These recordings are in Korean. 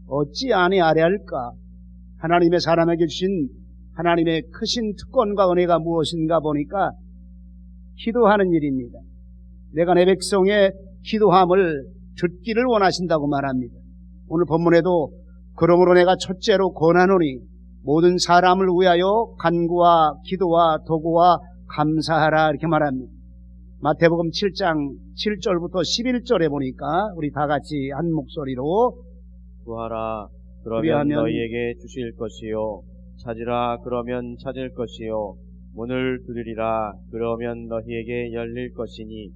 어찌 아니하려 할까? 하나님의 사람에게 주신 하나님의 크신 특권과 은혜가 무엇인가 보니까 기도하는 일입니다. 내가 내 백성의 기도함을 듣기를 원하신다고 말합니다. 오늘 본문에도 그러므로 내가 첫째로 권하노니 모든 사람을 위하여 간구와 기도와 도구와 감사하라 이렇게 말합니다. 마태복음 7장 7절부터 11절에 보니까 우리 다 같이 한 목소리로 구하라 그러면 너희에게 주실 것이요 찾으라 그러면 찾을 것이요 문을 두드리라 그러면 너희에게 열릴 것이니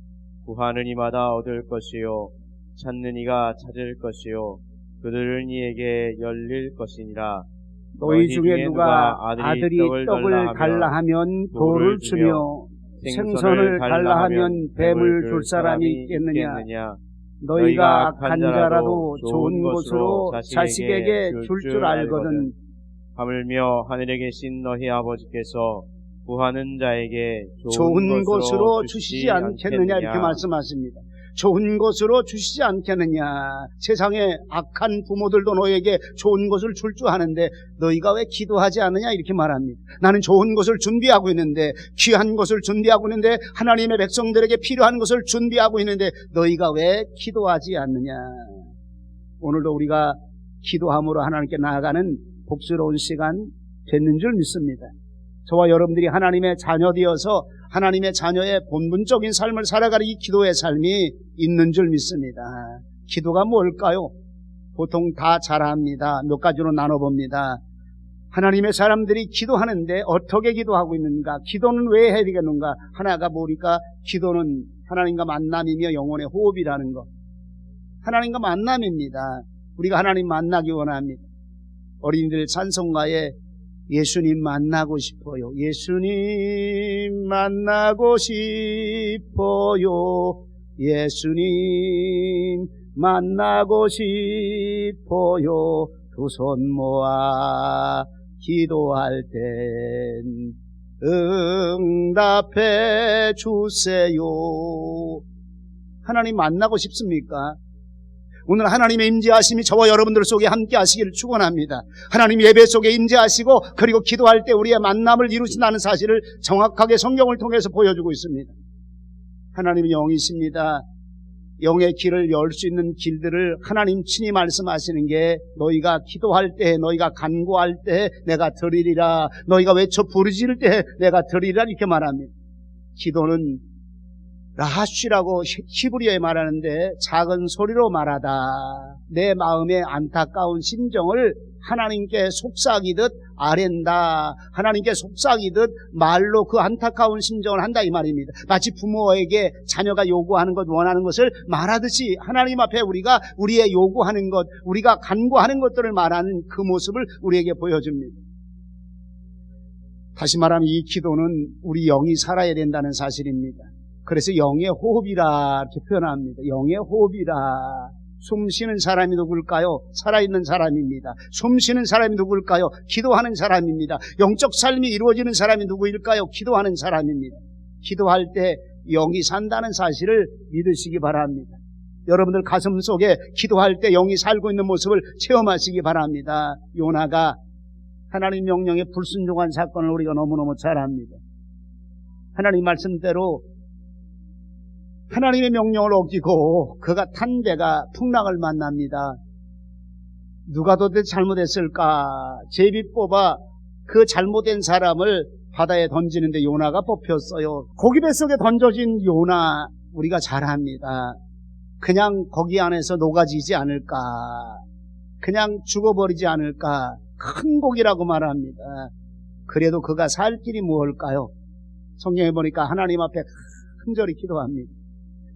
구하는 이마다 얻을 것이요 찾는 이가 찾을 것이요 그들은 이에게 열릴 것이니라. 너희 중에 누가 아들이 떡을 달라 하면 돌을 주며 생선을 달라 하면 뱀을 줄 사람이 있겠느냐? 너희가 악한 자라도 좋은 것으로 자식에게 줄 알거든. 하물며 하늘에 계신 너희 아버지께서 구하는 자에게 좋은 것으로 주시지 않겠느냐 이렇게 말씀하십니다. 좋은 것으로 주시지 않겠느냐. 세상에 악한 부모들도 너에게 좋은 것을 줄 줄 아는데 너희가 왜 기도하지 않느냐 이렇게 말합니다. 나는 좋은 것을 준비하고 있는데, 귀한 것을 준비하고 있는데, 하나님의 백성들에게 필요한 것을 준비하고 있는데 너희가 왜 기도하지 않느냐. 오늘도 우리가 기도함으로 하나님께 나아가는 복스러운 시간 됐는 줄 믿습니다. 저와 여러분들이 하나님의 자녀 되어서 하나님의 자녀의 본분적인 삶을 살아가는 이 기도의 삶이 있는 줄 믿습니다. 기도가 뭘까요? 보통 다 잘 압니다. 몇 가지로 나눠봅니다. 하나님의 사람들이 기도하는데 어떻게 기도하고 있는가? 기도는 왜 해야 되겠는가? 하나가 뭐니까 기도는 하나님과 만남이며 영혼의 호흡이라는 것. 하나님과 만남입니다. 우리가 하나님 만나기 원합니다. 어린이들 찬송가에 예수님 만나고 싶어요. 예수님 만나고 싶어요. 예수님 만나고 싶어요. 두 손 모아 기도할 땐 응답해 주세요. 하나님 만나고 싶습니까? 오늘 하나님의 임재하심이 저와 여러분들 속에 함께 하시기를 축원합니다. 하나님 예배 속에 임재하시고 그리고 기도할 때 우리의 만남을 이루신다는 사실을 정확하게 성경을 통해서 보여주고 있습니다. 하나님은 영이십니다. 영의 길을 열 수 있는 길들을 하나님 친히 말씀하시는 게 너희가 기도할 때, 너희가 간구할 때 내가 들으리라, 너희가 외쳐 부르짖을 때 내가 들으리라 이렇게 말합니다. 기도는 라하쉬라고 히브리어에 말하는데 작은 소리로 말하다. 내 마음의 안타까운 심정을 하나님께 속삭이듯 아랜다. 하나님께 속삭이듯 말로 그 안타까운 심정을 한다 이 말입니다. 마치 부모에게 자녀가 요구하는 것, 원하는 것을 말하듯이 하나님 앞에 우리가 우리의 요구하는 것, 우리가 간구하는 것들을 말하는 그 모습을 우리에게 보여줍니다. 다시 말하면 이 기도는 우리 영이 살아야 된다는 사실입니다. 그래서 영의 호흡이라 이렇게 표현합니다. 영의 호흡이라. 숨 쉬는 사람이 누굴까요? 살아있는 사람입니다. 숨 쉬는 사람이 누굴까요? 기도하는 사람입니다. 영적 삶이 이루어지는 사람이 누구일까요? 기도하는 사람입니다. 기도할 때 영이 산다는 사실을 믿으시기 바랍니다. 여러분들 가슴 속에 기도할 때 영이 살고 있는 모습을 체험하시기 바랍니다. 요나가 하나님 명령에 불순종한 사건을 우리가 너무너무 잘 압니다. 하나님 말씀대로 하나님의 명령을 어기고 그가 탄 배가 풍랑을 만납니다. 누가 도대체 잘못했을까? 제비 뽑아 그 잘못된 사람을 바다에 던지는데 요나가 뽑혔어요. 고기 뱃속에 던져진 요나 우리가 잘 압니다. 그냥 거기 안에서 녹아지지 않을까? 그냥 죽어버리지 않을까? 큰 고기라고 말합니다. 그래도 그가 살 길이 무엇일까요? 성경에 보니까 하나님 앞에 간절히 기도합니다.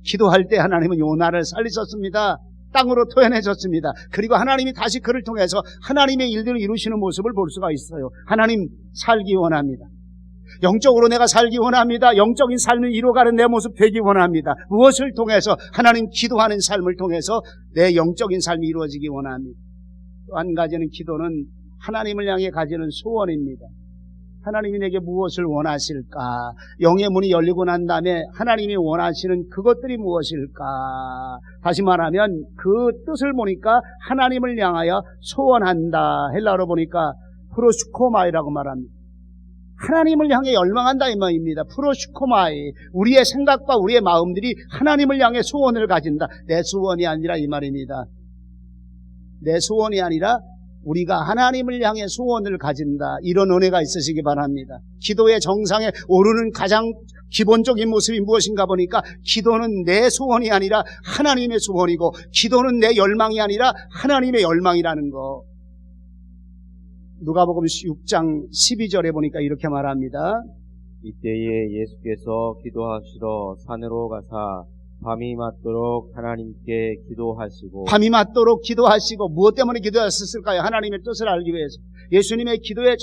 기도할 때 하나님은 요나를 살리셨습니다. 땅으로 토해내셨습니다. 그리고 하나님이 다시 그를 통해서 하나님의 일들을 이루시는 모습을 볼 수가 있어요. 하나님 살기 원합니다. 영적으로 내가 살기 원합니다. 영적인 삶을 이루어가는 내 모습 되기 원합니다. 무엇을 통해서? 하나님 기도하는 삶을 통해서 내 영적인 삶이 이루어지기 원합니다. 또 한 가지는 기도는 하나님을 향해 가지는 소원입니다. 하나님이 내게 무엇을 원하실까? 영의 문이 열리고 난 다음에 하나님이 원하시는 그것들이 무엇일까? 다시 말하면 그 뜻을 보니까 하나님을 향하여 소원한다. 헬라어로 보니까 프로슈코마이라고 말합니다. 하나님을 향해 열망한다 이 말입니다. 프로슈코마이, 우리의 생각과 우리의 마음들이 하나님을 향해 소원을 가진다. 내 소원이 아니라 이 말입니다. 내 소원이 아니라 우리가 하나님을 향해 소원을 가진다. 이런 은혜가 있으시기 바랍니다. 기도의 정상에 오르는 가장 기본적인 모습이 무엇인가 보니까 기도는 내 소원이 아니라 하나님의 소원이고, 기도는 내 열망이 아니라 하나님의 열망이라는 거. 누가복음 6장 12절에 보니까 이렇게 말합니다. 이때에 예수께서 기도하시러 산으로 가사 밤이 맞도록 하나님께 기도하시고, 밤이 맞도록 기도하시고, 무엇 때문에 기도하셨을까요? 하나님의 뜻을 알기 위해서. 예수님의 기도에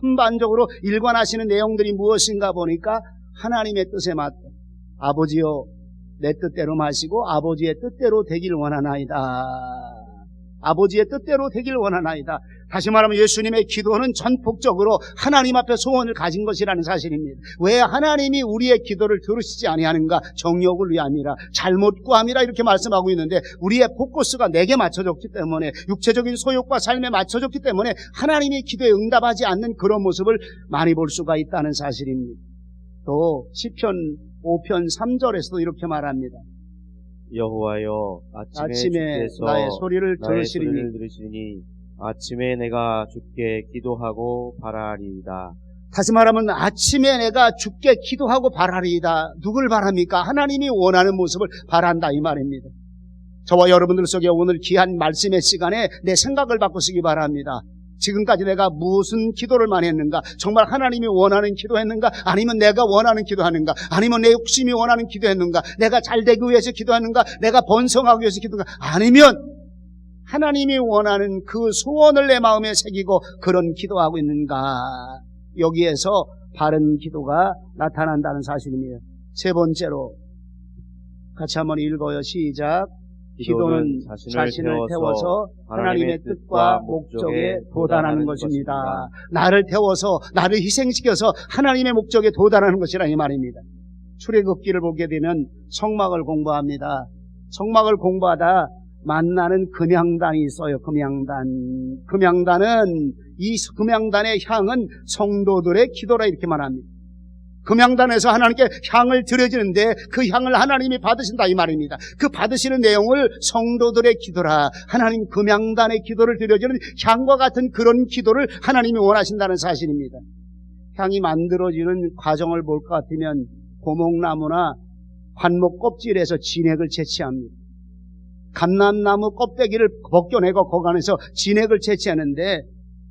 전반적으로 일관하시는 내용들이 무엇인가 보니까 하나님의 뜻에 맞다. 아버지여 내 뜻대로 마시고 아버지의 뜻대로 되길 원하나이다. 아버지의 뜻대로 되길 원하나이다. 다시 말하면 예수님의 기도는 전폭적으로 하나님 앞에 소원을 가진 것이라는 사실입니다. 왜 하나님이 우리의 기도를 들으시지 아니하는가? 정욕을 위함이라, 잘못 구함이라 이렇게 말씀하고 있는데, 우리의 포커스가 내게 맞춰졌기 때문에, 육체적인 소욕과 삶에 맞춰졌기 때문에 하나님이 기도에 응답하지 않는 그런 모습을 많이 볼 수가 있다는 사실입니다. 또 시편 5편 3절에서도 이렇게 말합니다. 여호와여 아침에 주께서 나의 소리를 나의 들으시리니 소리를 들으시니 아침에 내가 주께 기도하고 바라리이다. 다시 말하면 아침에 내가 주께 기도하고 바라리이다. 누굴 바랍니까? 하나님이 원하는 모습을 바란다 이 말입니다. 저와 여러분들 속에 오늘 귀한 말씀의 시간에 내 생각을 바꾸시기 바랍니다. 지금까지 내가 무슨 기도를 많이 했는가? 정말 하나님이 원하는 기도했는가? 아니면 내가 원하는 기도하는가? 아니면 내 욕심이 원하는 기도했는가? 내가 잘되기 위해서 기도했는가? 내가 번성하기 위해서 기도했는가? 아니면 하나님이 원하는 그 소원을 내 마음에 새기고 그런 기도하고 있는가? 여기에서 바른 기도가 나타난다는 사실입니다. 세 번째로 같이 한번 읽어요. 시작. 기도는 자신을 태워서 하나님의 뜻과 목적에 도달하는 것입니다. 나를 태워서, 나를 희생시켜서 하나님의 목적에 도달하는 것이라 이 말입니다. 출애굽기를 보게 되면 성막을 공부합니다. 성막을 공부하다 만나는 금향단이 있어요. 금향단은 이 금향단의 향은 성도들의 기도라 이렇게 말합니다. 금향단에서 하나님께 향을 드려지는데 그 향을 하나님이 받으신다 이 말입니다. 그 받으시는 내용을 성도들의 기도라, 하나님 금향단의 기도를 드려지는 향과 같은 그런 기도를 하나님이 원하신다는 사실입니다. 향이 만들어지는 과정을 볼 것 같으면 고목나무나 관목 껍질에서 진액을 채취합니다. 감람나무 껍데기를 벗겨내고 거간에서 진액을 채취하는데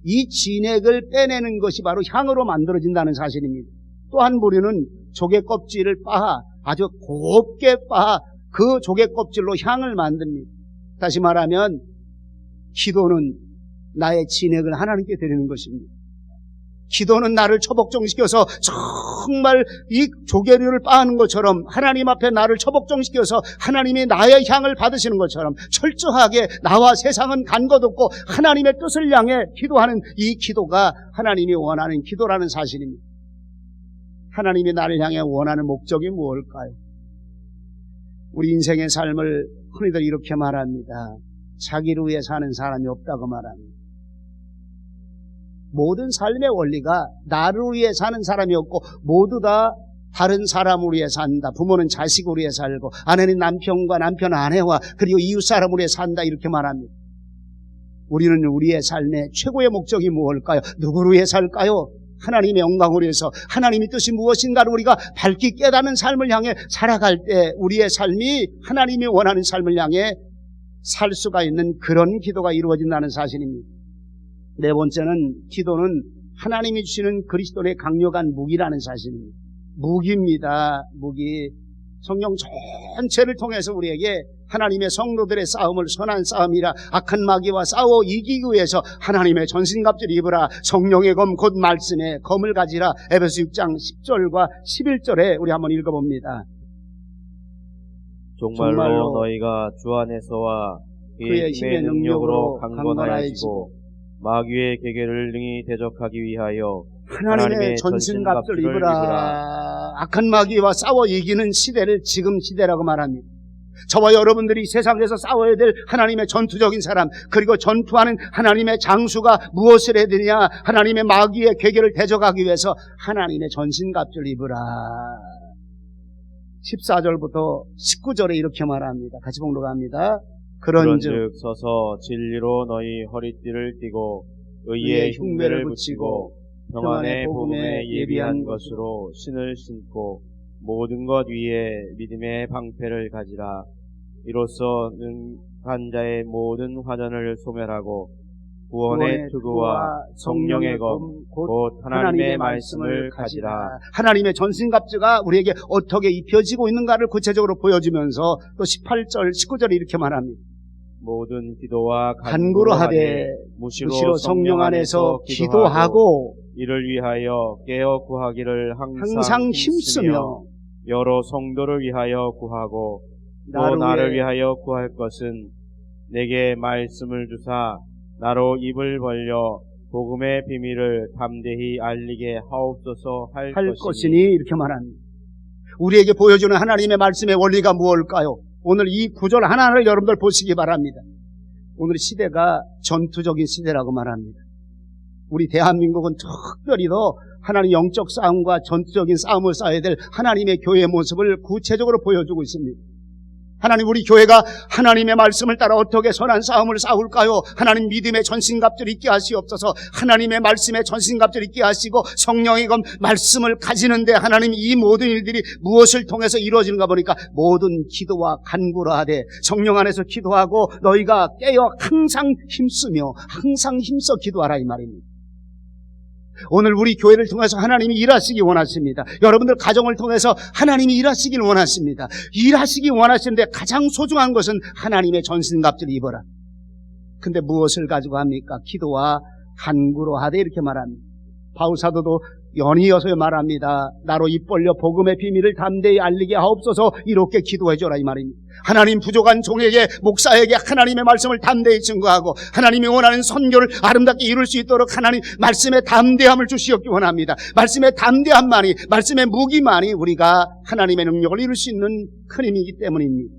이 진액을 빼내는 것이 바로 향으로 만들어진다는 사실입니다. 또 한 부류는 조개 껍질을 빻아 아주 곱게 빻아 그 조개 껍질로 향을 만듭니다. 다시 말하면 기도는 나의 진액을 하나님께 드리는 것입니다. 기도는 나를 처복종시켜서 정말 이 조개류를 빻는 것처럼 하나님 앞에 나를 처복종시켜서 하나님이 나의 향을 받으시는 것처럼 철저하게 나와 세상은 간 것 없고 하나님의 뜻을 향해 기도하는 이 기도가 하나님이 원하는 기도라는 사실입니다. 하나님이 나를 향해 원하는 목적이 무엇일까요? 우리 인생의 삶을 흔히들 이렇게 말합니다. 자기를 위해 사는 사람이 없다고 말합니다. 모든 삶의 원리가 나를 위해 사는 사람이 없고 모두 다 다른 사람을 위해 산다. 부모는 자식을 위해 살고 아내는 남편과 남편 아내와 그리고 이웃 사람을 위해 산다 이렇게 말합니다. 우리는 우리의 삶의 최고의 목적이 무엇일까요? 누구를 위해 살까요? 하나님의 영광을 위해서 하나님의 뜻이 무엇인가를 우리가 밝히 깨닫는 삶을 향해 살아갈 때 우리의 삶이 하나님이 원하는 삶을 향해 살 수가 있는 그런 기도가 이루어진다는 사실입니다. 네 번째는 기도는 하나님이 주시는 그리스도의 강력한 무기라는 사실입니다. 무기입니다. 무기. 성경 전체를 통해서 우리에게 하나님의 성도들의 싸움을 선한 싸움이라 악한 마귀와 싸워 이기기 위해서 하나님의 전신갑주를 입으라 성령의 검 곧 말씀의 검을 가지라 에베소 6장 10절과 11절에 우리 한번 읽어봅니다. 정말로 너희가 주 안에서와 그의 힘의 능력으로 강건하여지고 마귀의 계계를 능히 대적하기 위하여 하나님의 전신갑주를 입으라. 악한 마귀와 싸워 이기는 시대를 지금 시대라고 말합니다. 저와 여러분들이 세상에서 싸워야 될 하나님의 전투적인 사람, 그리고 전투하는 하나님의 장수가 무엇을 해야 되냐? 하나님의 마귀의 괴계를 대적하기 위해서 하나님의 전신갑주를 입으라. 14절부터 19절에 이렇게 말합니다. 같이 봉독합니다. 그런즉 서서 진리로 너희 허리띠를 띠고 의의 흉매를 붙이고 평안의 복음에 예비한 것으로 신을 신고 모든 것 위에 믿음의 방패를 가지라. 이로써 능한 자의 모든 화전을 소멸하고 구원의 투구와 성령의 검 곧 하나님의 말씀을 가지라. 하나님의 전신갑주가 우리에게 어떻게 입혀지고 있는가를 구체적으로 보여주면서 또 18절, 19절에 이렇게 말합니다. 모든 기도와 간구로 하되 무시로 성령 안에서 기도하고 이를 위하여 깨어 구하기를 항상 힘쓰며 여러 성도를 위하여 구하고 또 나를 위하여 구할 것은 내게 말씀을 주사 나로 입을 벌려 복음의 비밀을 담대히 알리게 하옵소서 할 것이니 이렇게 말합니다. 우리에게 보여주는 하나님의 말씀의 원리가 무엇일까요? 오늘 이 구절 하나를 여러분들 보시기 바랍니다. 오늘 시대가 전투적인 시대라고 말합니다. 우리 대한민국은 특별히 더 하나님 영적 싸움과 전투적인 싸움을 싸워야 될 하나님의 교회의 모습을 구체적으로 보여주고 있습니다. 하나님, 우리 교회가 하나님의 말씀을 따라 어떻게 선한 싸움을 싸울까요? 하나님 믿음의 전신갑주를 입게 하시옵소서. 하나님의 말씀의 전신갑주를 입게 하시고 성령의 검 말씀을 가지는데 하나님 이 모든 일들이 무엇을 통해서 이루어지는가 보니까 모든 기도와 간구를 하되 성령 안에서 기도하고 너희가 깨어 항상 힘쓰며 항상 힘써 기도하라 이 말입니다. 오늘 우리 교회를 통해서 하나님이 일하시기 원하십니다. 여러분들 가정을 통해서 하나님이 일하시길 원하십니다. 일하시기 원하시는데 가장 소중한 것은 하나님의 전신갑주를 입어라. 근데 무엇을 가지고 합니까? 기도와 간구로 하되 이렇게 말합니다. 바울 사도도 연이어서 말합니다. 나로 입 벌려 복음의 비밀을 담대히 알리게 하옵소서 이렇게 기도해줘라 이 말입니다. 하나님 부족한 종에게 목사에게 하나님의 말씀을 담대히 증거하고 하나님이 원하는 선교를 아름답게 이룰 수 있도록 하나님 말씀의 담대함을 주시옵기 원합니다. 말씀의 담대함만이, 말씀의 무기만이 우리가 하나님의 능력을 이룰 수 있는 큰 힘이기 때문입니다.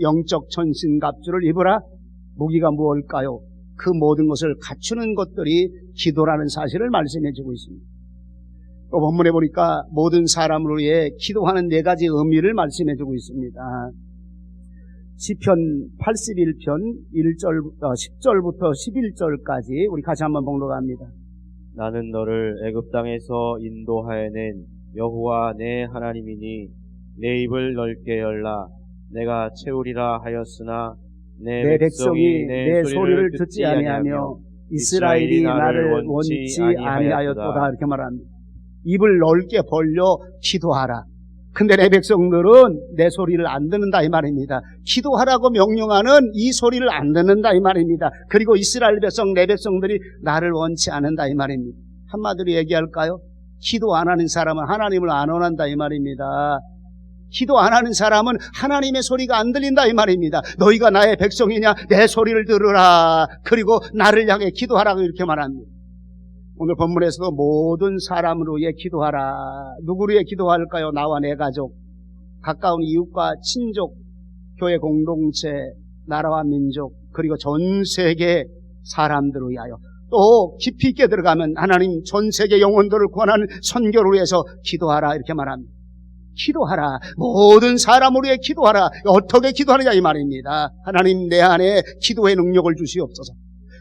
영적 전신갑주를 입으라. 무기가 무엇일까요? 그 모든 것을 갖추는 것들이 기도라는 사실을 말씀해주고 있습니다. 또 본문에 보니까 모든 사람을 위해 기도하는 4가지 의미를 말씀해주고 있습니다. 시편 81편 10절부터 11절까지 우리 같이 한번 봉독합니다. 나는 너를 애굽 땅에서 인도하여낸 여호와 내 하나님이니 내 입을 넓게 열라. 내가 채우리라 하였으나 내 백성이 내 소리를 듣지 아니하며 이스라엘이 나를 원치 아니하였도다 이렇게 말합니다. 입을 넓게 벌려 기도하라. 근데 내 백성들은 내 소리를 안 듣는다 이 말입니다. 기도하라고 명령하는 이 소리를 안 듣는다 이 말입니다. 그리고 이스라엘 백성, 내 백성들이 나를 원치 않는다 이 말입니다. 한마디로 얘기할까요? 기도 안 하는 사람은 하나님을 안 원한다 이 말입니다. 기도 안 하는 사람은 하나님의 소리가 안 들린다 이 말입니다. 너희가 나의 백성이냐? 내 소리를 들으라. 그리고 나를 향해 기도하라고 이렇게 말합니다. 오늘 본문에서도 모든 사람을 위해 기도하라. 누구를 위해 기도할까요? 나와 내 가족, 가까운 이웃과 친족, 교회 공동체, 나라와 민족, 그리고 전 세계 사람들을 위하여. 또 깊이 있게 들어가면 하나님 전 세계 영혼들을 구원하는 선교를 위해서 기도하라 이렇게 말합니다. 기도하라. 모든 사람을 위해 기도하라. 어떻게 기도하느냐 이 말입니다. 하나님 내 안에 기도의 능력을 주시옵소서.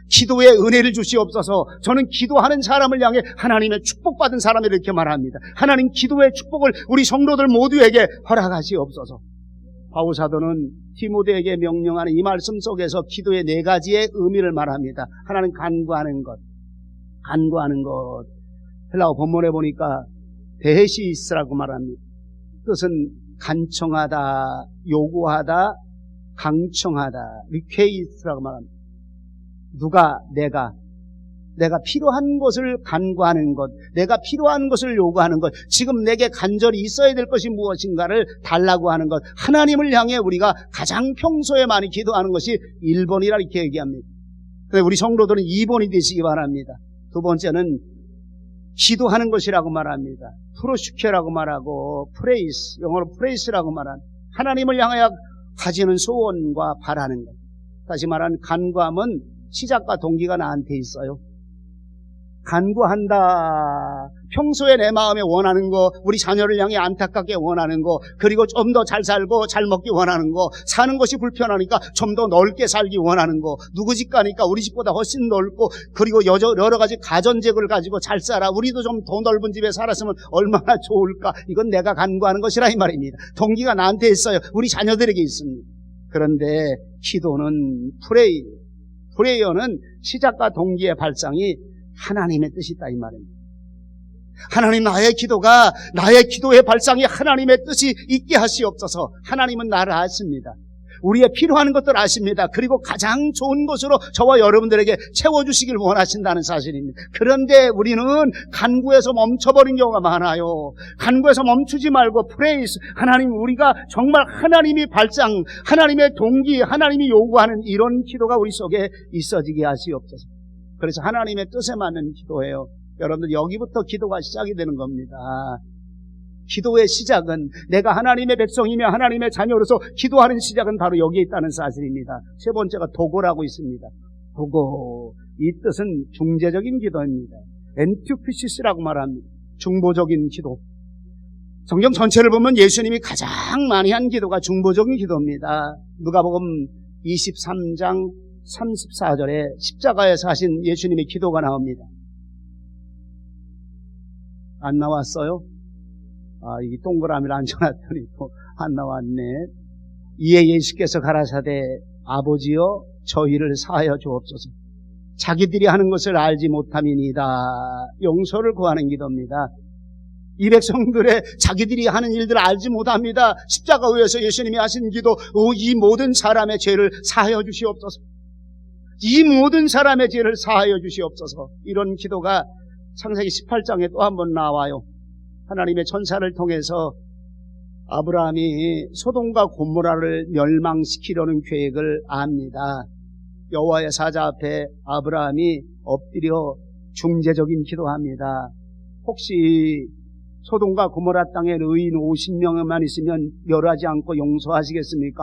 기도의 은혜를 주시옵소서. 저는 기도하는 사람을 향해 하나님의 축복받은 사람을 이렇게 말합니다. 하나님 기도의 축복을 우리 성도들 모두에게 허락하시옵소서. 바울 사도는 디모데에게 명령하는 이 말씀 속에서 기도의 4가지의 의미를 말합니다. 하나는 간구하는 것, 간구하는 것. 헬라어 본문에 보니까 데시스라고 말합니다. 뜻은 간청하다, 요구하다, 강청하다, 리퀘이스라고 말합니다. 누가 내가 필요한 것을 간구하는 것, 내가 필요한 것을 요구하는 것, 지금 내게 간절히 있어야 될 것이 무엇인가를 달라고 하는 것, 하나님을 향해 우리가 가장 평소에 많이 기도하는 것이 1번이라 이렇게 얘기합니다. 그런데 우리 성도들은 2번이 되시기 바랍니다. 두 번째는 기도하는 것이라고 말합니다. 프로슈케라고 말하고 프레이스, 영어로 프레이스라고 말한 하나님을 향하여 가지는 소원과 바라는 것. 다시 말하는 간구함은 시작과 동기가 나한테 있어요. 간구한다. 평소에 내 마음에 원하는 거, 우리 자녀를 향해 안타깝게 원하는 거, 그리고 좀 더 잘 살고 잘 먹기 원하는 거, 사는 것이 불편하니까 좀 더 넓게 살기 원하는 거, 누구 집 가니까 우리 집보다 훨씬 넓고, 그리고 여러 가지 가전제를 가지고 잘 살아. 우리도 좀 더 넓은 집에 살았으면 얼마나 좋을까. 이건 내가 간구하는 것이라 이 말입니다. 동기가 나한테 있어요. 우리 자녀들에게 있습니다. 그런데 기도는 프레이어는 시작과 동기의 발상이 하나님의 뜻이 있다 이 말입니다. 하나님, 나의 기도의 발상이 하나님의 뜻이 있게 하시옵소서. 하나님은 나를 아십니다. 우리의 필요한 것들 아십니다. 그리고 가장 좋은 것으로 저와 여러분들에게 채워주시길 원하신다는 사실입니다. 그런데 우리는 간구에서 멈춰버린 경우가 많아요. 간구에서 멈추지 말고 프레이스, 하나님, 우리가 정말 하나님이 발상, 하나님의 동기, 하나님이 요구하는 이런 기도가 우리 속에 있어지게 하시옵소서. 그래서 하나님의 뜻에 맞는 기도예요. 여러분들, 여기부터 기도가 시작이 되는 겁니다. 기도의 시작은, 내가 하나님의 백성이며 하나님의 자녀로서 기도하는 시작은 바로 여기에 있다는 사실입니다. 세 번째가 도고라고 있습니다. 도고, 이 뜻은 중재적인 기도입니다. 엔투피시스라고 말합니다. 중보적인 기도. 성경 전체를 보면 예수님이 가장 많이 한 기도가 중보적인 기도입니다. 누가복음 23장 34절에 십자가에서 하신 예수님의 기도가 나옵니다. 안 나왔어요? 이 동그라미를 앉혀놨더니 또 안 나왔네. 이에 예수께서 가라사대, 아버지여, 저희를 사하여 주옵소서. 자기들이 하는 것을 알지 못함이니이다. 용서를 구하는 기도입니다. 이 백성들의 자기들이 하는 일들을 알지 못합니다. 십자가 위에서 예수님이 하신 기도, 이 모든 사람의 죄를 사하여 주시옵소서. 이 모든 사람의 죄를 사하여 주시옵소서. 이런 기도가 창세기 18장에 또 한 번 나와요. 하나님의 천사를 통해서 아브라함이 소돔과 고모라를 멸망시키려는 계획을 압니다. 여호와의 사자 앞에 아브라함이 엎드려 중재적인 기도합니다. 혹시 소돔과 고모라 땅에 의인 50명만 있으면 멸하지 않고 용서하시겠습니까?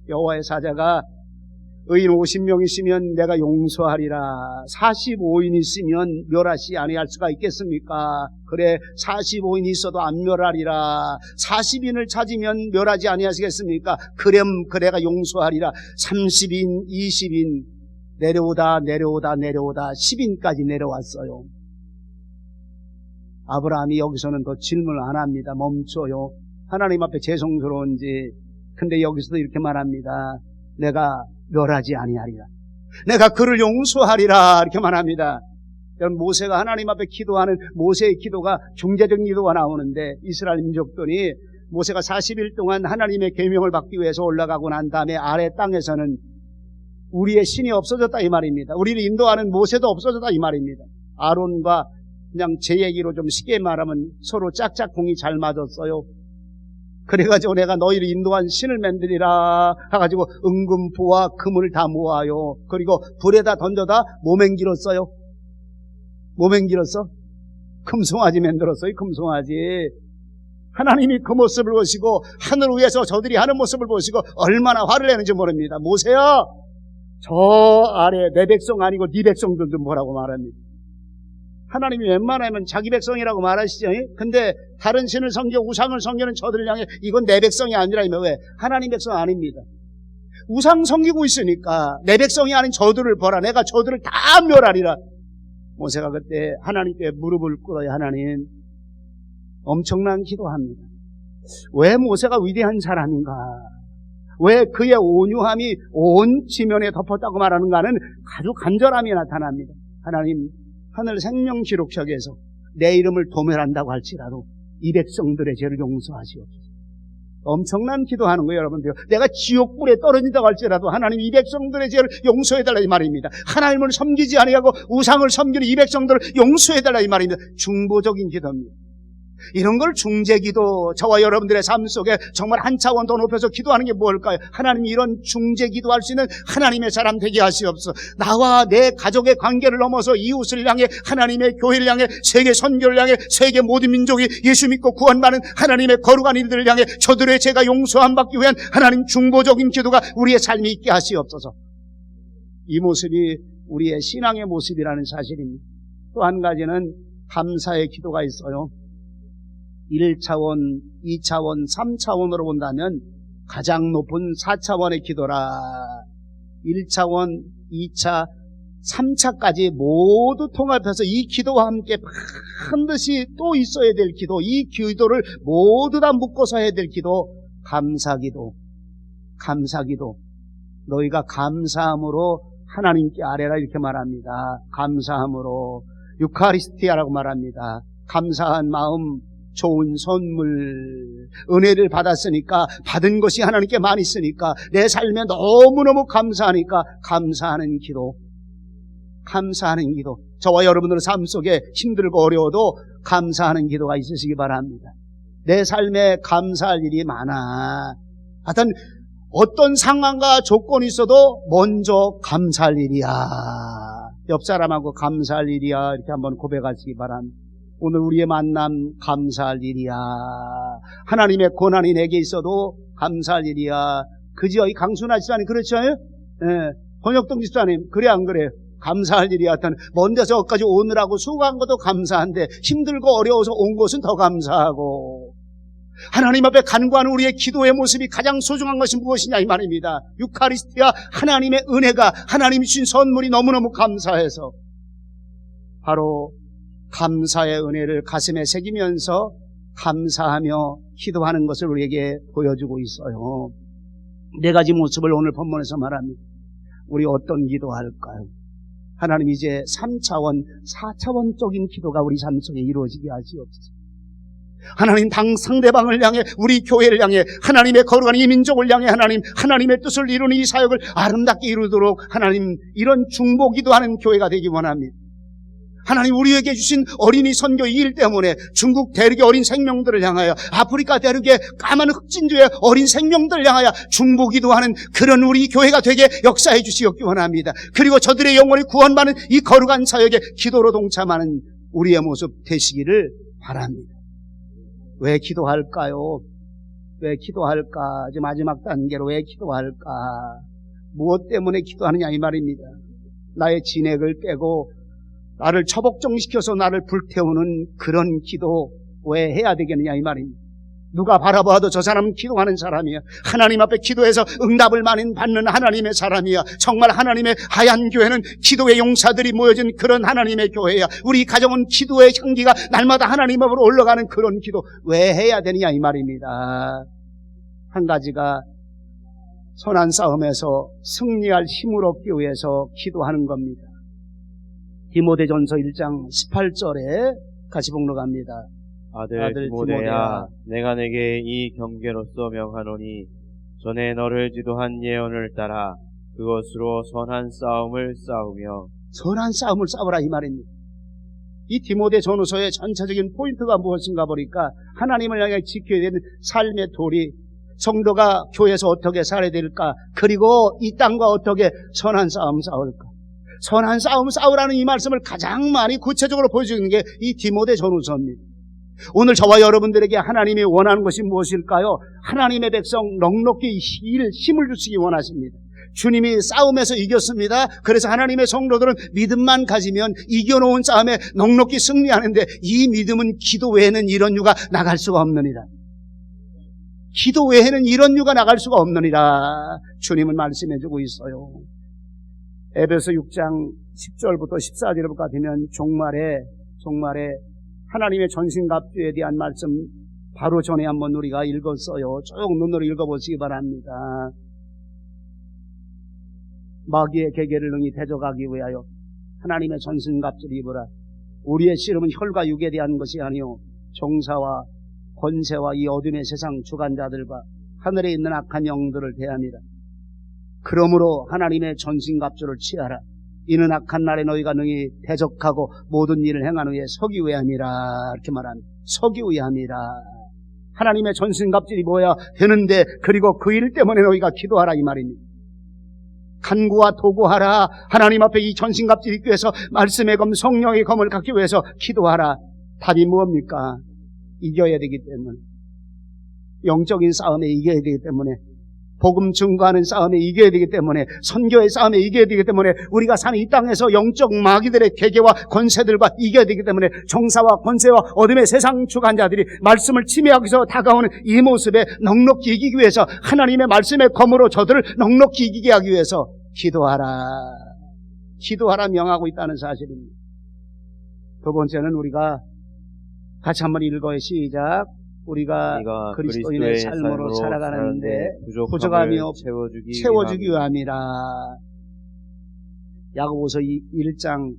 여호와의 사자가 의인 50명 있으면 내가 용서하리라. 45인 있으면 멸하시 아니할 수가 있겠습니까? 그래, 45인 있어도 안 멸하리라. 40인을 찾으면 멸하지 아니하시겠습니까? 그럼 내가 용서하리라. 30인, 20인 내려오다 10인까지 내려왔어요. 아브라함이 여기서는 더 질문을 안 합니다. 멈춰요. 하나님 앞에 죄송스러운지. 근데 여기서도 이렇게 말합니다. 내가 멸하지 아니하리라. 내가 그를 용서하리라. 이렇게 말합니다. 여러분, 모세가 하나님 앞에 기도하는 모세의 기도가 중재적인 기도가 나오는데, 이스라엘 민족들이 모세가 40일 동안 하나님의 계명을 받기 위해서 올라가고 난 다음에 아래 땅에서는 우리의 신이 없어졌다 이 말입니다. 우리를 인도하는 모세도 없어졌다 이 말입니다. 아론과 그냥 제 얘기로 좀 쉽게 말하면 서로 짝짝꿍이 잘 맞았어요. 그래가지고 내가 너희를 인도한 신을 만들리라 해가지고 은금보와 금을 다 모아요. 그리고 불에다 던져다 모맹길었어요. 모맹길었어? 금송아지 만들었어요. 금송아지. 하나님이 그 모습을 보시고 하늘 위에서 저들이 하는 모습을 보시고 얼마나 화를 내는지 모릅니다. 모세야, 저 아래 내 백성 아니고 네 백성들 좀 보라고 말합니다. 하나님이 웬만하면 자기 백성이라고 말하시죠. 근데 다른 신을 섬겨 우상을 섬기는 저들을 향해 이건 내 백성이 아니라면 왜? 하나님 백성 아닙니다. 우상 섬기고 있으니까 내 백성이 아닌 저들을 보라. 내가 저들을 다 멸하리라. 모세가 그때 하나님께 무릎을 꿇어요. 하나님, 엄청난 기도합니다. 왜 모세가 위대한 사람인가? 왜 그의 온유함이 온 지면에 덮었다고 말하는가는 아주 간절함이 나타납니다. 하나님, 하늘 생명기록책에서 내 이름을 도멸한다고 할지라도 이 백성들의 죄를 용서하시옵소서. 엄청난 기도하는 거예요, 여러분들. 내가 지옥불에 떨어진다고 할지라도 하나님 이 백성들의 죄를 용서해달라 이 말입니다. 하나님을 섬기지 아니하고 우상을 섬기는 이 백성들을 용서해달라 이 말입니다. 중보적인 기도입니다. 이런 걸 중재기도, 저와 여러분들의 삶 속에 정말 한 차원 더 높여서 기도하는 게 뭘까요? 하나님, 이런 중재기도할 수 있는 하나님의 사람 되게 하시옵소서. 나와 내 가족의 관계를 넘어서 이웃을 향해, 하나님의 교회를 향해, 세계 선교를 향해, 세계 모든 민족이 예수 믿고 구원받는 하나님의 거룩한 일들을 향해 저들의 죄가 용서함 받기 위한 하나님 중보적인 기도가 우리의 삶이 있게 하시옵소서. 이 모습이 우리의 신앙의 모습이라는 사실입니다. 또 한 가지는 감사의 기도가 있어요. 1차원, 2차원, 3차원으로 본다면 가장 높은 4차원의 기도라. 1차원, 2차, 3차까지 모두 통합해서 이 기도와 함께 반드시 또 있어야 될 기도, 이 기도를 모두 다 묶어서 해야 될 기도, 감사기도. 감사기도. 너희가 감사함으로 하나님께 아뢰라, 이렇게 말합니다. 감사함으로. 유카리스티아라고 말합니다. 감사한 마음, 좋은 선물, 은혜를 받았으니까, 받은 것이 하나님께 많이 있으니까, 내 삶에 너무너무 감사하니까 감사하는 기도. 감사하는 기도. 저와 여러분들의 삶 속에 힘들고 어려워도 감사하는 기도가 있으시기 바랍니다. 내 삶에 감사할 일이 많아. 하여튼 어떤 상황과 조건이 있어도 먼저 감사할 일이야. 옆 사람하고 감사할 일이야, 이렇게 한번 고백하시기 바랍니다. 오늘 우리의 만남 감사할 일이야. 하나님의 고난이 내게 있어도 감사할 일이야. 그지요? 이 강순아 집사님 그렇죠? 예. 권혁동 집사님 그래 안 그래요? 감사할 일이야. 하여튼 먼 데서 여기까지 오느라고 수고한 것도 감사한데 힘들고 어려워서 온 것은 더 감사하고, 하나님 앞에 간구하는 우리의 기도의 모습이 가장 소중한 것이 무엇이냐 이 말입니다. 유카리스티아, 하나님의 은혜가, 하나님이 주신 선물이 너무너무 감사해서 바로 감사의 은혜를 가슴에 새기면서 감사하며 기도하는 것을 우리에게 보여주고 있어요. 네 가지 모습을 오늘 본문에서 말합니다. 우리 어떤 기도할까요? 하나님, 이제 3차원, 4차원적인 기도가 우리 삶 속에 이루어지게 하시옵소서. 하나님, 상대방을 향해, 우리 교회를 향해, 하나님의 거룩한 이 민족을 향해 하나님의 뜻을 이루는 이 사역을 아름답게 이루도록 하나님, 이런 중보기도하는 교회가 되기 원합니다. 하나님, 우리에게 주신 어린이 선교 이 일 때문에 중국 대륙의 어린 생명들을 향하여, 아프리카 대륙의 까만 흑진주의 어린 생명들을 향하여 중보기도하는 그런 우리 교회가 되게 역사해 주시기 원합니다. 그리고 저들의 영혼이 구원받는 이 거룩한 사역에 기도로 동참하는 우리의 모습 되시기를 바랍니다. 왜 기도할까요? 왜 기도할까? 이제 마지막 단계로 왜 기도할까? 무엇 때문에 기도하느냐 이 말입니다. 나의 진액을 빼고 나를 처복종시켜서 나를 불태우는 그런 기도 왜 해야 되겠느냐 이 말입니다. 누가 바라봐도 저 사람은 기도하는 사람이야. 하나님 앞에 기도해서 응답을 많이 받는 하나님의 사람이야. 정말 하나님의 하얀 교회는 기도의 용사들이 모여진 그런 하나님의 교회야. 우리 가정은 기도의 향기가 날마다 하나님 앞으로 올라가는 그런 기도 왜 해야 되느냐 이 말입니다. 한 가지가 선한 싸움에서 승리할 힘을 얻기 위해서 기도하는 겁니다. 디모데전서 1장 18절에 같이 복록합니다. 아들 디모데야, 내가 내게 이 경계로서 명하노니 전에 너를 지도한 예언을 따라 그것으로 선한 싸움을 싸우며. 선한 싸움을 싸우라 이 말입니다. 이 디모데 전후서의 전체적인 포인트가 무엇인가 보니까 하나님을 향해 지켜야 되는 삶의 도리, 성도가 교회에서 어떻게 살아야 될까, 그리고 이 땅과 어떻게 선한 싸움 싸울까. 선한 싸움 싸우라는 이 말씀을 가장 많이 구체적으로 보여주는 게 이 디모데 전후서입니다. 오늘 저와 여러분들에게 하나님이 원하는 것이 무엇일까요? 하나님의 백성 넉넉히 힘을 주시기 원하십니다. 주님이 싸움에서 이겼습니다. 그래서 하나님의 성도들은 믿음만 가지면 이겨놓은 싸움에 넉넉히 승리하는데, 이 믿음은 기도 외에는 이런 유가 나갈 수가 없느니라. 기도 외에는 이런 유가 나갈 수가 없느니라. 주님은 말씀해주고 있어요. 에베소 6장 10절부터 14절부터 되면 종말에 하나님의 전신갑주에 대한 말씀 바로 전에 한번 우리가 읽었어요. 쭉 눈으로 읽어보시기 바랍니다. 마귀의 계계를 능히 대적하기 위하여 하나님의 전신갑주를 입으라. 우리의 씨름은 혈과 육에 대한 것이 아니요 종사와 권세와 이 어둠의 세상 주관자들과 하늘에 있는 악한 영들을 대함이라. 그러므로 하나님의 전신갑주를 취하라. 이는 악한 날에 너희가 능히 대적하고 모든 일을 행한 후에 서기 위함이라. 이렇게 말합니다. 서기위함이라. 하나님의 전신갑질이 뭐야 되는데, 그리고 그 일 때문에 너희가 기도하라 이 말입니다. 간구와 도구하라. 하나님 앞에 이 전신갑질 입기 위해서, 말씀의 검, 성령의 검을 갖기 위해서 기도하라. 답이 뭡니까? 이겨야 되기 때문에, 영적인 싸움에 이겨야 되기 때문에, 복음 증거하는 싸움에 이겨야 되기 때문에, 선교의 싸움에 이겨야 되기 때문에, 우리가 사는 이 땅에서 영적 마귀들의 계계와 권세들과 이겨야 되기 때문에, 종사와 권세와 어둠의 세상 주관자들이 말씀을 침해하기 위해서 다가오는 이 모습에 넉넉히 이기기 위해서, 하나님의 말씀의 검으로 저들을 넉넉히 이기게 하기 위해서 기도하라. 기도하라 명하고 있다는 사실입니다. 두 번째는 우리가 같이 한번 읽어요. 시작. 우리가 그리스도인의 삶으로 살아가는데 부족함이 채워주기 위함이라. 야고보서 1장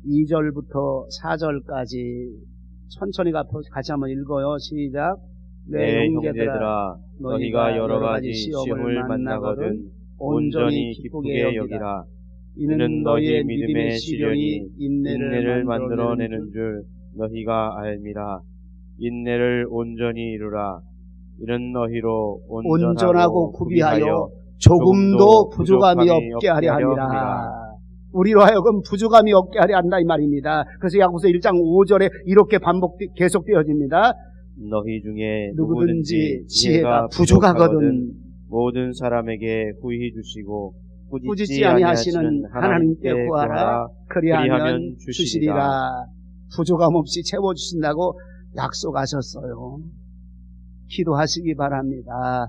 2절부터 4절까지 천천히 같이 한번 읽어요. 시작. 내 형제들아, 너희가 여러 가지 시험을 만나거든 온전히 기쁘게 여기라. 이는 너희의 믿음의 시련이 인내를 만들어내는 줄 너희가 알미라. 인내를 온전히 이루라. 이는 너희로 온전하고 구비하여 조금도 부족함이 없게 하려 함이라. 우리로 하여금 부족함이 없게 하려 한다 이 말입니다. 그래서 야고보서 1장 5절에 이렇게 계속되어집니다. 너희 중에 누구든지 지혜가 부족하거든 모든 사람에게 후히 주시고 꾸짖지 아니하시는 하나님께 구하라. 그리하면 주시리라. 부족함 없이 채워주신다고 약속하셨어요. 기도하시기 바랍니다.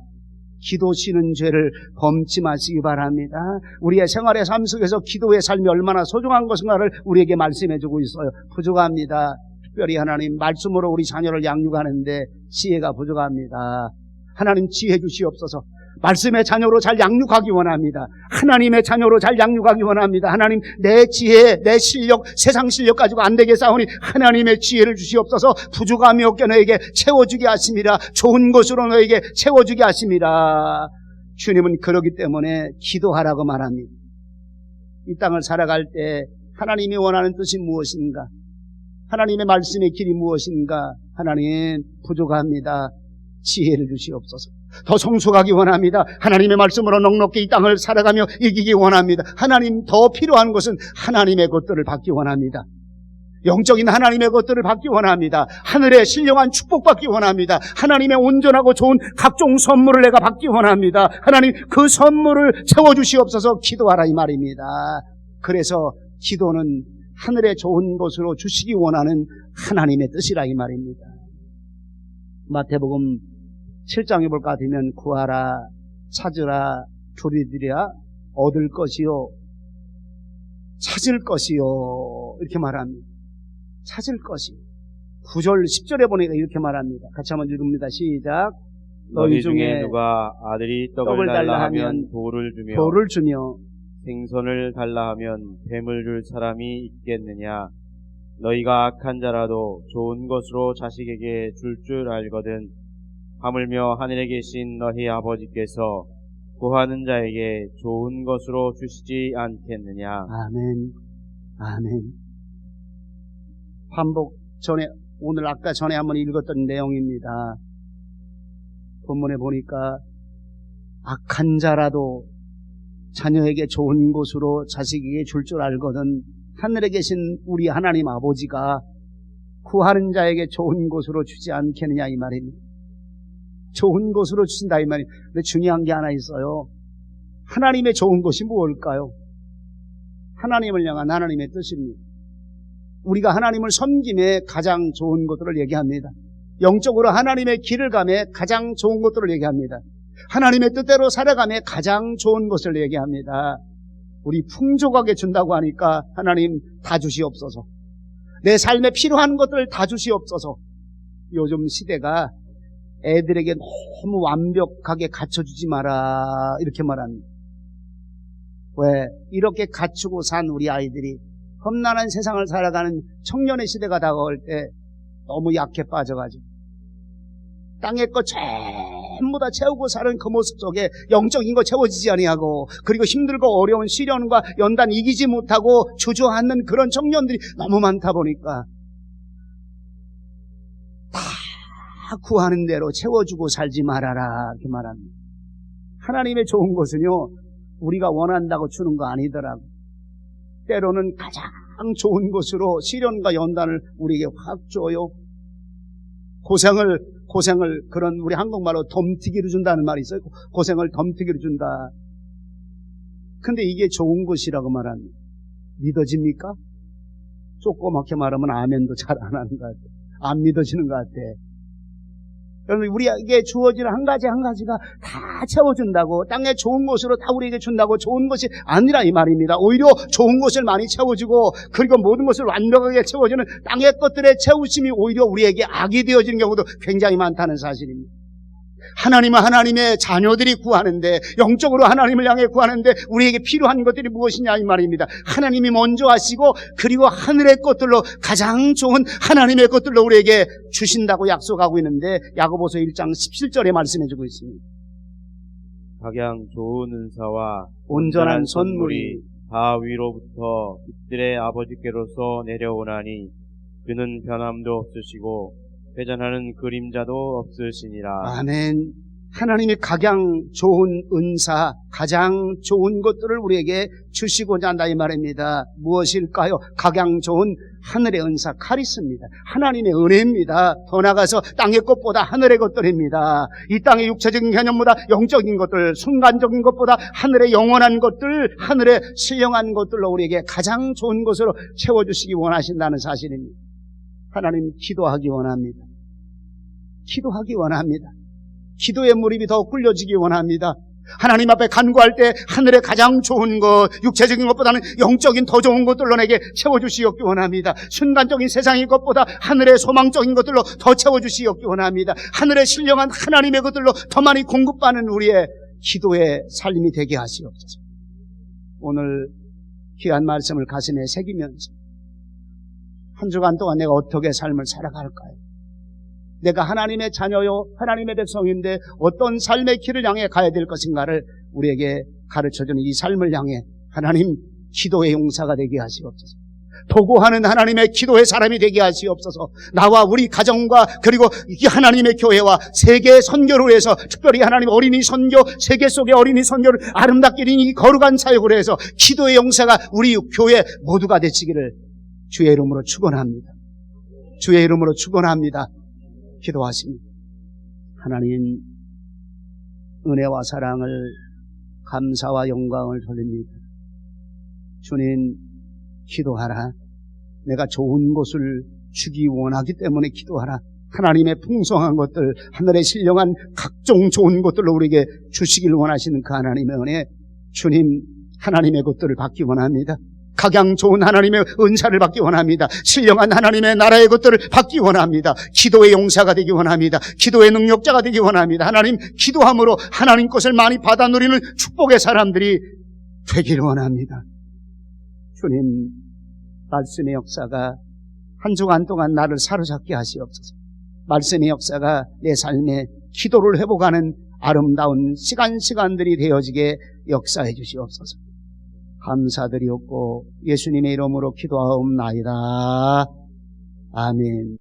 기도시는 죄를 범치 마시기 바랍니다. 우리의 생활의 삶 속에서 기도의 삶이 얼마나 소중한 것인가를 우리에게 말씀해주고 있어요. 부족합니다. 특별히 하나님 말씀으로 우리 자녀를 양육하는데 지혜가 부족합니다. 하나님 지혜 주시옵소서. 말씀의 자녀로 잘 양육하기 원합니다. 하나님의 자녀로 잘 양육하기 원합니다. 하나님, 내 지혜, 내 실력, 세상 실력 가지고 안 되게 싸우니 하나님의 지혜를 주시옵소서. 부족함이 없게 너에게 채워주게 하심이라. 좋은 것으로 너에게 채워주게 하심이라. 주님은 그러기 때문에 기도하라고 말합니다. 이 땅을 살아갈 때 하나님이 원하는 뜻이 무엇인가? 하나님의 말씀의 길이 무엇인가? 하나님, 부족합니다. 지혜를 주시옵소서. 더 성숙하기 원합니다. 하나님의 말씀으로 넉넉히 이 땅을 살아가며 이기기 원합니다. 하나님, 더 필요한 것은 하나님의 것들을 받기 원합니다. 영적인 하나님의 것들을 받기 원합니다. 하늘의 신령한 축복 받기 원합니다. 하나님의 온전하고 좋은 각종 선물을 내가 받기 원합니다. 하나님, 그 선물을 채워주시옵소서. 기도하라 이 말입니다. 그래서 기도는 하늘의 좋은 것으로 주시기 원하는 하나님의 뜻이라 이 말입니다. 마태복음 7장에 볼까 하면 구하라, 찾으라, 두드리라, 얻을 것이요, 찾을 것이요, 이렇게 말합니다. 찾을 것이요. 9절 10절에 보니까 이렇게 말합니다. 같이 한번 읽습니다. 시작. 너희 중에 누가 아들이 떡을 달라 하면 돌을 주며 생선을 달라 하면 뱀을 줄 사람이 있겠느냐. 너희가 악한 자라도 좋은 것으로 자식에게 줄 알거든 하물며 하늘에 계신 너희 아버지께서 구하는 자에게 좋은 것으로 주시지 않겠느냐. 아멘. 아멘. 반복 전에, 오늘 아까 전에 한번 읽었던 내용입니다. 본문에 보니까 악한 자라도 자녀에게 좋은 것으로 자식에게 줄 알거든 하늘에 계신 우리 하나님 아버지가 구하는 자에게 좋은 것으로 주지 않겠느냐 이 말입니다. 좋은 것으로 주신다 이 말입니다. 근데 중요한 게 하나 있어요. 하나님의 좋은 것이 무엇일까요? 하나님을 향한 하나님의 뜻입니다. 우리가 하나님을 섬김에 가장 좋은 것들을 얘기합니다. 영적으로 하나님의 길을 가며 가장 좋은 것들을 얘기합니다. 하나님의 뜻대로 살아가며 가장 좋은 것을 얘기합니다. 우리 풍족하게 준다고 하니까 하나님 다 주시옵소서. 내 삶에 필요한 것들 다 주시옵소서. 요즘 시대가 애들에게 너무 완벽하게 갖춰주지 마라 이렇게 말합니다. 왜? 이렇게 갖추고 산 우리 아이들이 험난한 세상을 살아가는 청년의 시대가 다가올 때 너무 약해 빠져가지고 땅의 것 전부 다 채우고 사는 그 모습 속에 영적인 거 채워지지 아니하고, 그리고 힘들고 어려운 시련과 연단 이기지 못하고 주저앉는 그런 청년들이 너무 많다 보니까 구하는 대로 채워주고 살지 말아라 이렇게 말합니다. 하나님의 좋은 것은요 우리가 원한다고 주는 거 아니더라고. 때로는 가장 좋은 것으로 시련과 연단을 우리에게 확 줘요. 고생을 그런 우리 한국말로 덤티기로 준다는 말이 있어요. 고생을 덤티기로 준다. 근데 이게 좋은 것이라고 말합니다. 믿어집니까? 조그맣게 말하면 아멘도 잘 안 하는 것 같아요. 안 믿어지는 것 같아요. 여러분 우리에게 주어지는 한 가지가 다 채워준다고, 땅에 좋은 것으로 다 우리에게 준다고 좋은 것이 아니라 이 말입니다. 오히려 좋은 것을 많이 채워주고 그리고 모든 것을 완벽하게 채워주는 땅의 것들의 채우심이 오히려 우리에게 악이 되어지는 경우도 굉장히 많다는 사실입니다. 하나님은 하나님의 자녀들이 구하는데, 영적으로 하나님을 향해 구하는데 우리에게 필요한 것들이 무엇이냐 이 말입니다. 하나님이 먼저 하시고 그리고 하늘의 것들로, 가장 좋은 하나님의 것들로 우리에게 주신다고 약속하고 있는데 야고보서 1장 17절에 말씀해주고 있습니다. 각양 좋은 은사와 온전한 선물이 다 위로부터 빛들의 아버지께로서 내려오나니 그는 변함도 없으시고 회전하는 그림자도 없으시니라. 아멘. 하나님이 각양 좋은 은사, 가장 좋은 것들을 우리에게 주시고자 한다 이 말입니다. 무엇일까요? 각양 좋은 하늘의 은사, 카리스입니다. 하나님의 은혜입니다. 더 나아가서 땅의 것보다 하늘의 것들입니다. 이 땅의 육체적인 개념보다 영적인 것들, 순간적인 것보다 하늘의 영원한 것들, 하늘의 신령한 것들로 우리에게 가장 좋은 것으로 채워주시기 원하신다는 사실입니다. 하나님 기도하기 원합니다. 기도하기 원합니다. 기도의 무릎이 더 꿇려지기 원합니다. 하나님 앞에 간구할 때 하늘의 가장 좋은 것, 육체적인 것보다는 영적인 더 좋은 것들로 내게 채워주시옵기 원합니다. 순간적인 세상의 것보다 하늘의 소망적인 것들로 더 채워주시옵기 원합니다. 하늘의 신령한 하나님의 것들로 더 많이 공급받는 우리의 기도의 삶이 되게 하시옵소서. 오늘 귀한 말씀을 가슴에 새기면서 한 주간 동안 내가 어떻게 삶을 살아갈까요? 내가 하나님의 자녀요, 하나님의 백성인데 어떤 삶의 길을 향해 가야 될 것인가를 우리에게 가르쳐주는 이 삶을 향해 하나님 기도의 용사가 되게 하시옵소서. 도구하는 하나님의 기도의 사람이 되게 하시옵소서. 나와 우리 가정과 그리고 이 하나님의 교회와 세계 선교를 위해서, 특별히 하나님 어린이 선교, 세계 속의 어린이 선교를 아름답게 이룬 이 거룩한 사역을 해서 기도의 용사가 우리 교회 모두가 되시기를 주의 이름으로 축원합니다. 주의 이름으로 축원합니다. 기도하십니다. 하나님 은혜와 사랑을, 감사와 영광을 돌립니다. 주님 기도하라. 내가 좋은 것을 주기 원하기 때문에 기도하라. 하나님의 풍성한 것들, 하늘의 신령한 각종 좋은 것들로 우리에게 주시길 원하시는 그 하나님의 은혜, 주님 하나님의 것들을 받기 원합니다. 각양 좋은 하나님의 은사를 받기 원합니다. 신령한 하나님의 나라의 것들을 받기 원합니다. 기도의 용사가 되기 원합니다. 기도의 능력자가 되기 원합니다. 하나님 기도함으로 하나님 것을 많이 받아 누리는 축복의 사람들이 되기를 원합니다. 주님 말씀의 역사가 한 주간 동안 나를 사로잡게 하시옵소서. 말씀의 역사가 내 삶에 기도를 회복하는 아름다운 시간들이 되어지게 역사해 주시옵소서. 감사드리옵고 예수님의 이름으로 기도하옵나이다. 아멘.